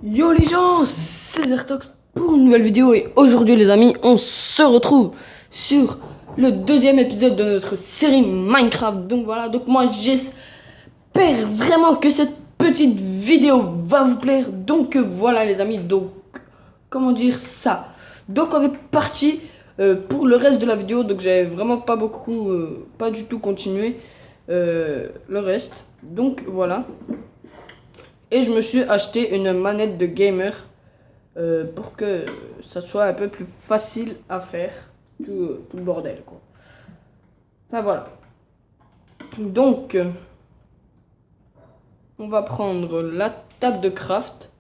Yo les gens, c'est Zertox pour une nouvelle vidéo et aujourd'hui les amis, on se retrouve sur le deuxième épisode de notre série Minecraft. Donc voilà, donc moi j'espère vraiment que cette petite vidéo va vous plaire. Donc voilà les amis, donc comment dire ça. Donc on est parti pour le reste de la vidéo, donc j'avais vraiment pas du tout continué le reste. Donc voilà. Et je me suis acheté une manette de gamer pour que ça soit un peu plus facile à faire tout le bordel quoi. Enfin voilà. Donc on va prendre la table de craft.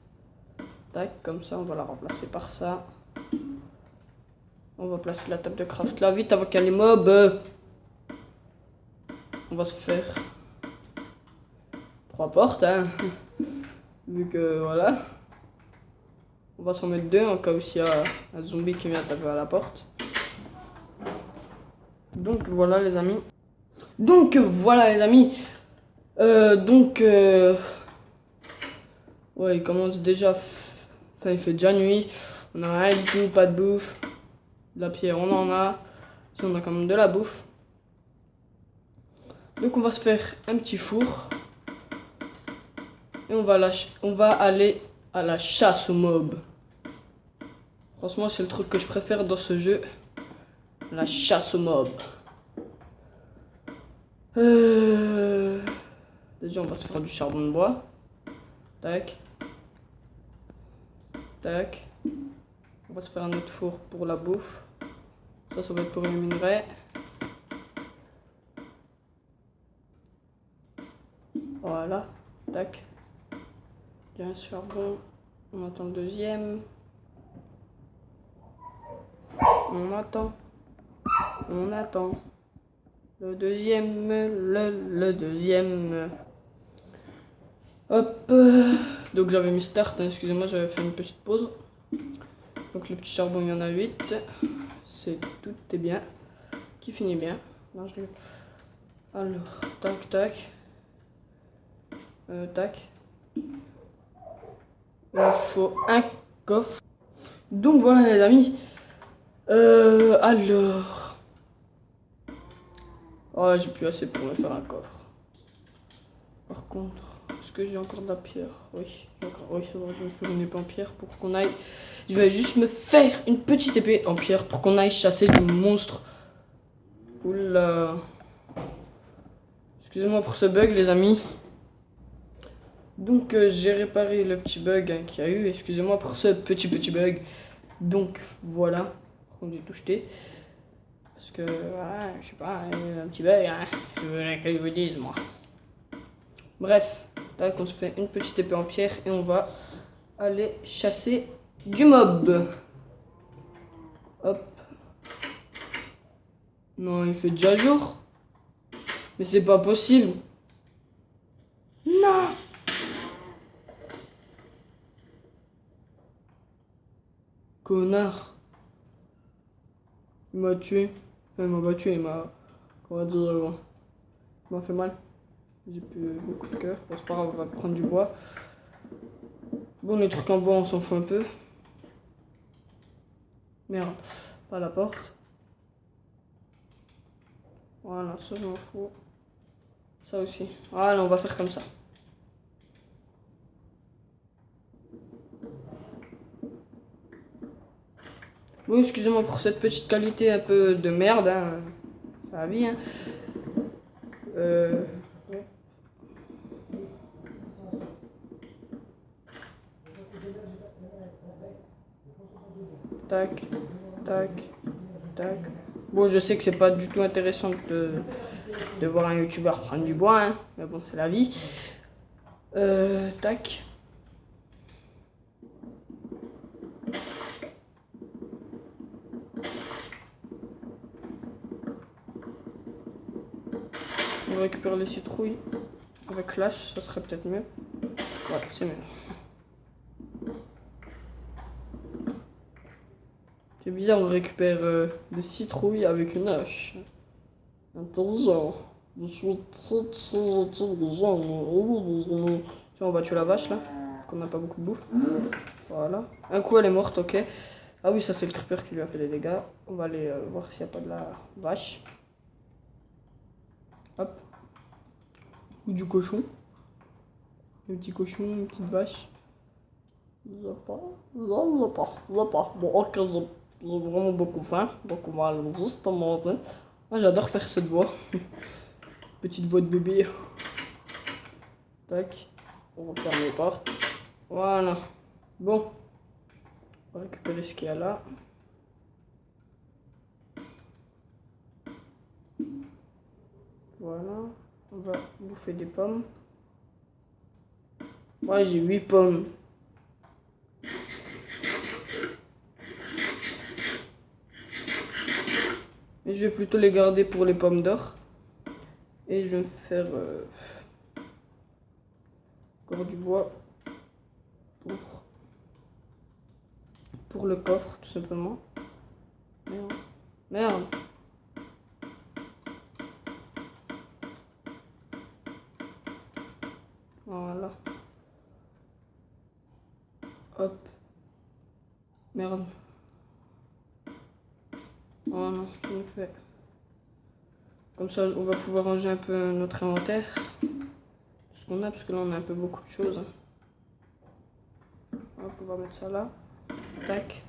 Tac, comme ça on va la remplacer par ça. On va placer la table de craft là vite avant qu'il y ait les mobs. On va se faire 3 portes hein. Vu que voilà. On va s'en mettre 2 en cas où il y a un zombie qui vient taper à la porte. Donc voilà les amis. Ouais, il commence déjà. Enfin, il fait déjà nuit. On a rien du tout, pas de bouffe. De la pierre, on en a. Si on a quand même de la bouffe. Donc, on va se faire un petit four. Et on va aller à la chasse aux mobs. Franchement, c'est le truc que je préfère dans ce jeu. La chasse aux mobs. Déjà, on va se faire du charbon de bois. Tac. Tac. On va se faire un autre four pour la bouffe. Ça va être pour les minerais. Voilà. Tac. J'ai un charbon. On attend le deuxième. On attend. On attend. Le deuxième. Le deuxième. Hop. Donc j'avais mis start. Hein, excusez-moi, j'avais fait une petite pause. Donc le petit charbon, il y en a 8. C'est tout est bien. Qui finit bien. Non, je... Alors, tac, tac. Tac. Il faut un coffre. Donc voilà les amis. Alors. Oh, j'ai plus assez pour me faire un coffre. Par contre, est-ce que j'ai encore de la pierre? Oui, j'ai encore. Oui, c'est vrai, je vais me faire une épée en pierre pour qu'on aille. Je vais juste me faire une petite épée en pierre pour qu'on aille chasser du monstre. Oula. Excusez-moi pour ce bug, les amis. Donc, j'ai réparé le petit bug hein, qu'il y a eu. Excusez-moi pour ce petit bug. Donc, voilà. Quand j'ai tout jeté. Parce que, ouais, je sais pas, un petit bug, hein. Je veux que je vous dise, moi. Bref, tac, on se fait une petite épée en pierre et on va aller chasser du mob. Hop. Non, il fait déjà jour. Mais c'est pas possible. Non. Connard. Il m'a tué. Enfin, il m'a battu, il m'a... Comment dire, il m'a fait mal. J'ai plus beaucoup de cœur. Bon, c'est pas grave, on va prendre du bois. Bon, les trucs en bois, on s'en fout un peu. Merde, pas la porte. Voilà, ça je m'en fous. Ça aussi. Voilà, on va faire comme ça. Bon, excusez-moi pour cette petite qualité un peu de merde. Hein. Ça va bien. Tac, tac, tac. Bon, je sais que c'est pas du tout intéressant de voir un youtubeur prendre du bois, hein. Mais bon, c'est la vie. Tac. On récupère les citrouilles. Avec l'âge, ça serait peut-être mieux. Voilà, c'est mieux. C'est bizarre, on récupère des citrouilles avec une hache. Intelligent. Je suis très intelligent. Tiens, on va tuer la vache là. qu'on n'a pas beaucoup de bouffe. Voilà. Un coup, elle est morte, ok. Ah oui, ça, c'est le creeper qui lui a fait des dégâts. On va aller voir s'il n'y a pas de la vache. Hop. Ou du cochon. Un petit cochon, une petite vache. Je sais pas. Bon, ok, j'ai vraiment beaucoup faim. Donc, on va aller juste manger. Moi, j'adore faire cette voix. Petite voix de bébé. Tac. On va fermer les portes. Voilà. Bon. On va récupérer ce qu'il y a là. Voilà. On va bouffer des pommes. Ouais, j'ai 8 pommes. Mais je vais plutôt les garder pour les pommes d'or. Et je vais me faire encore du bois pour le coffre, tout simplement. Merde. Merde. Voilà. Hop. Merde. Oh non, je me fais. Comme ça, on va pouvoir ranger un peu notre inventaire. Ce qu'on a, parce que là, on a un peu beaucoup de choses. Hop, on va mettre ça là. Tac.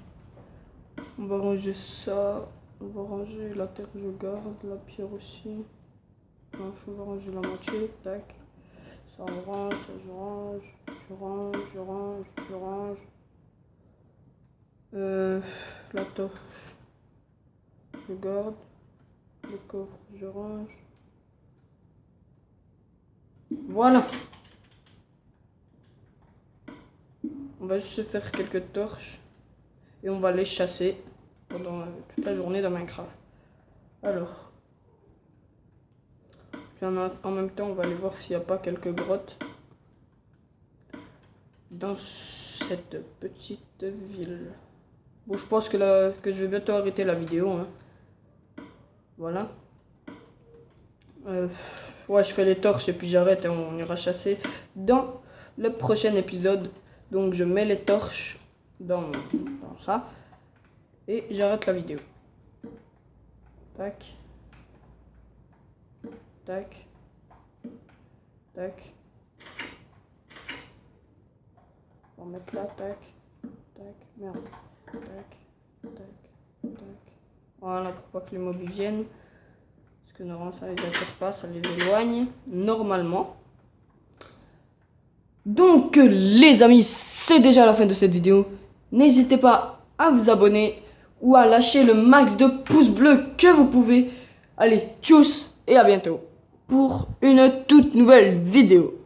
On va ranger ça. On va ranger la terre, je garde. La pierre aussi. Planche, on va ranger la moitié. Tac. Ça, on range, ça, je range. Je range, je range, je range. La torche, je garde. Le coffre, je range. Voilà. On va juste se faire quelques torches. Et on va les chasser pendant toute la journée dans Minecraft. Alors. Puis en même temps, on va aller voir s'il n'y a pas quelques grottes dans cette petite ville. Bon, je pense que je vais bientôt arrêter la vidéo. Hein. Voilà. Ouais, je fais les torches et puis j'arrête et on ira chasser dans le prochain épisode. Donc, je mets les torches dans ça et j'arrête la vidéo. Tac. Tac. Tac. On va mettre là, tac. Tac. Merde. Tac. Tac. Tac. Voilà, pour pas que les mobs viennent. Parce que normalement ça les attire pas, ça les éloigne. Normalement. Donc les amis, c'est déjà la fin de cette vidéo. N'hésitez pas à vous abonner ou à lâcher le max de pouces bleus que vous pouvez. Allez, tchuss et à bientôt pour une toute nouvelle vidéo.